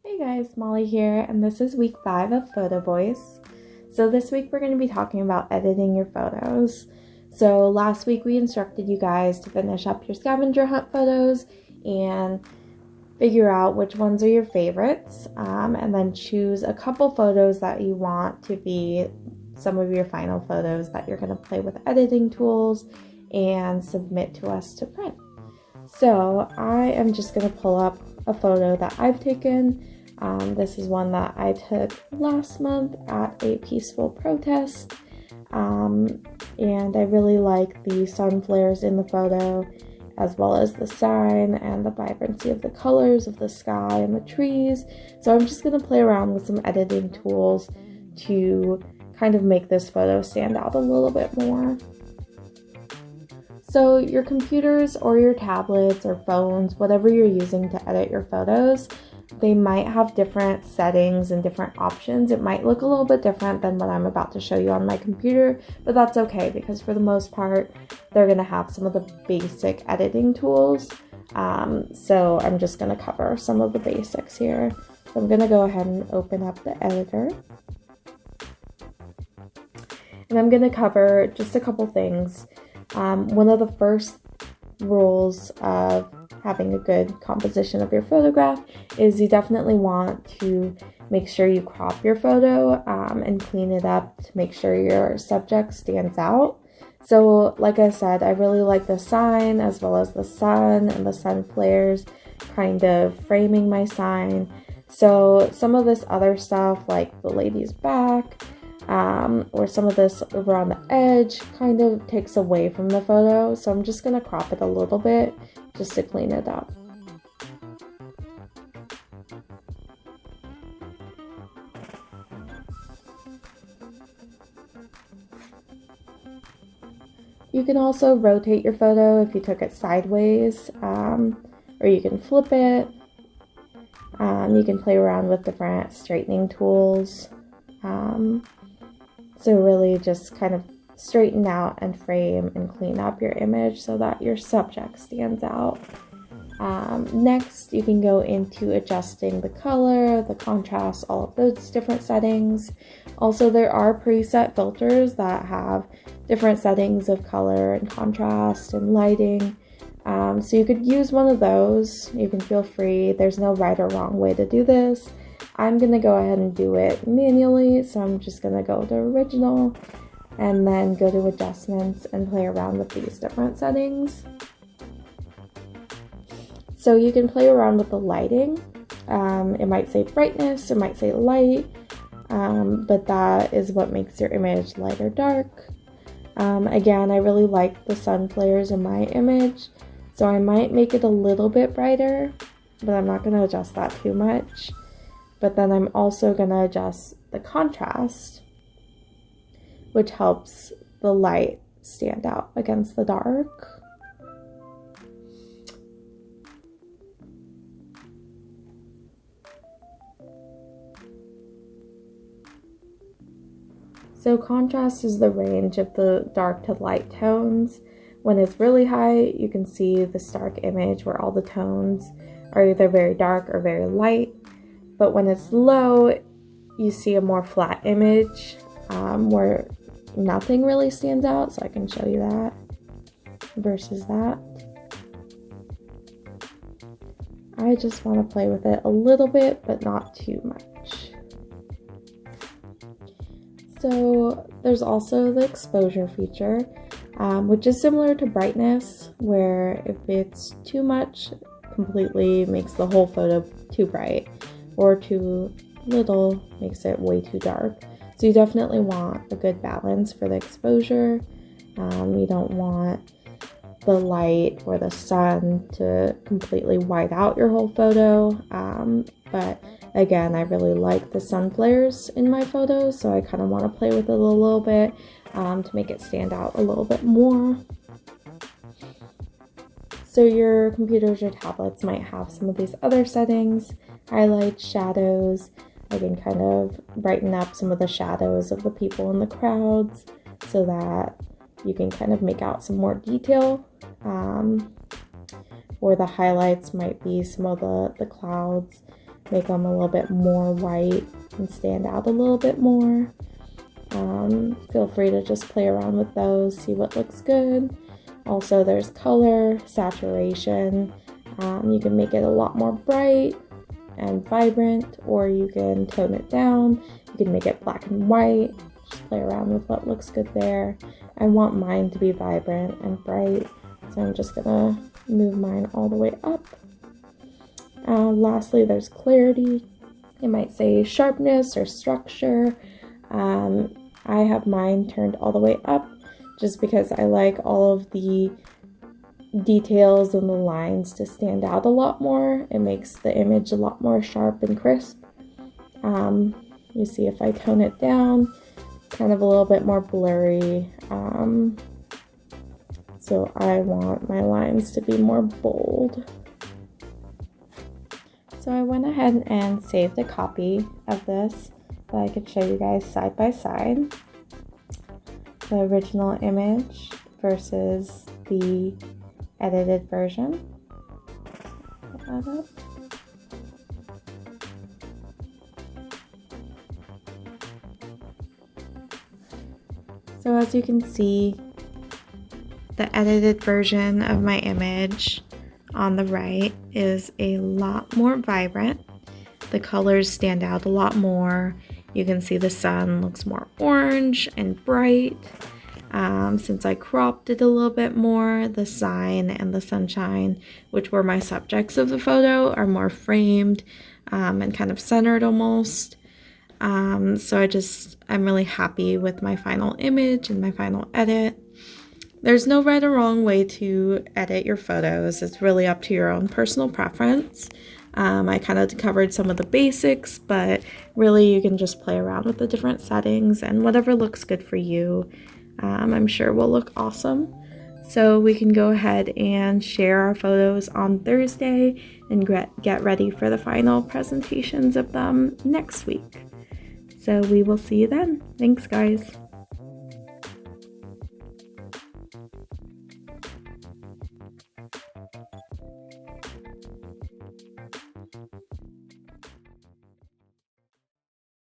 Hey guys, Molly here, and this is week 5 of Photovoice. So this week we're going to be talking about editing your photos. So last week we instructed you guys to finish up your scavenger hunt photos and figure out which ones are your favorites, and then choose a couple photos that you want to be some of your final photos that you're going to play with editing tools and submit to us to print. So I am just going to pull up a photo that I've taken. This is one that I took last month at a peaceful protest. And I really like the sun flares in the photo, as well as the sign and the vibrancy of the colors of the sky and the trees. So I'm just going to play around with some editing tools to kind of make this photo stand out a little bit more. So your computers or your tablets or phones, whatever you're using to edit your photos, they might have different settings and different options. It might look a little bit different than what I'm about to show you on my computer, but that's okay because for the most part, they're going to have some of the basic editing tools. So I'm just going to cover some of the basics here. So I'm going to go ahead and open up the editor. And I'm going to cover just a couple things. One of the first rules of having a good composition of your photograph is you definitely want to make sure you crop your photo and clean it up to make sure your subject stands out. So like I said, I really like the sign as well as the sun and the sun flares kind of framing my sign. So some of this other stuff like the lady's back or some of this over on the edge kind of takes away from the photo, so I'm just going to crop it a little bit just to clean it up. You can also rotate your photo if you took it sideways, or you can flip it. You can play around with different straightening tools. So really just kind of straighten out and frame and clean up your image so that your subject stands out. Next, you can go into adjusting the color, the contrast, all of those different settings. Also, there are preset filters that have different settings of color and contrast and lighting. So you could use one of those. You can feel free. There's no right or wrong way to do this. I'm going to go ahead and do it manually, so I'm just going to go to original and then go to adjustments and play around with these different settings. So you can play around with the lighting. It might say brightness, it might say light, but that is what makes your image light or dark. Again, I really like the sun flares in my image, so I might make it a little bit brighter, but I'm not going to adjust that too much. But then I'm also going to adjust the contrast, which helps the light stand out against the dark. So contrast is the range of the dark to light tones. When it's really high, you can see the stark image where all the tones are either very dark or very light. But when it's low, you see a more flat image where nothing really stands out. So I can show you that versus that. I just want to play with it a little bit, but not too much. So there's also the exposure feature, which is similar to brightness, where if it's too much, completely makes the whole photo too bright, or too little makes it way too dark. So you definitely want a good balance for the exposure. You don't want the light or the sun to completely white out your whole photo, but again, I really like the sun flares in my photos, so I kind of want to play with it a little bit to make it stand out a little bit more. So your computers or tablets might have some of these other settings, highlights, shadows. I can kind of brighten up some of the shadows of the people in the crowds so that you can kind of make out some more detail. Or the highlights might be some of the clouds make them a little bit more white and stand out a little bit more. Feel free to just play around with those, see what looks good. Also, there's color, saturation. You can make it a lot more bright and vibrant, or you can tone it down. You can make it black and white. Just play around with what looks good there. I want mine to be vibrant and bright, so I'm just gonna move mine all the way up. Lastly, there's clarity. It might say sharpness or structure. I have mine turned all the way up just because I like all of the details and the lines to stand out a lot more. It makes the image a lot more sharp and crisp. You see if I tone it down, it's kind of a little bit more blurry. So I want my lines to be more bold. So I went ahead and saved a copy of this so I could show you guys side by side the original image versus the edited version. Put that up. So as you can see, the edited version of my image on the right is a lot more vibrant. The colors stand out a lot more. You can see the sun looks more orange and bright. Since I cropped it a little bit more, the sign and the sunshine, which were my subjects of the photo, are more framed and kind of centered almost. So I'm really happy with my final image and my final edit. There's no right or wrong way to edit your photos. It's really up to your own personal preference. I kind of covered some of the basics, but really you can just play around with the different settings, and whatever looks good for you, I'm sure will look awesome. So we can go ahead and share our photos on Thursday and get ready for the final presentations of them next week. So we will see you then. Thanks, guys.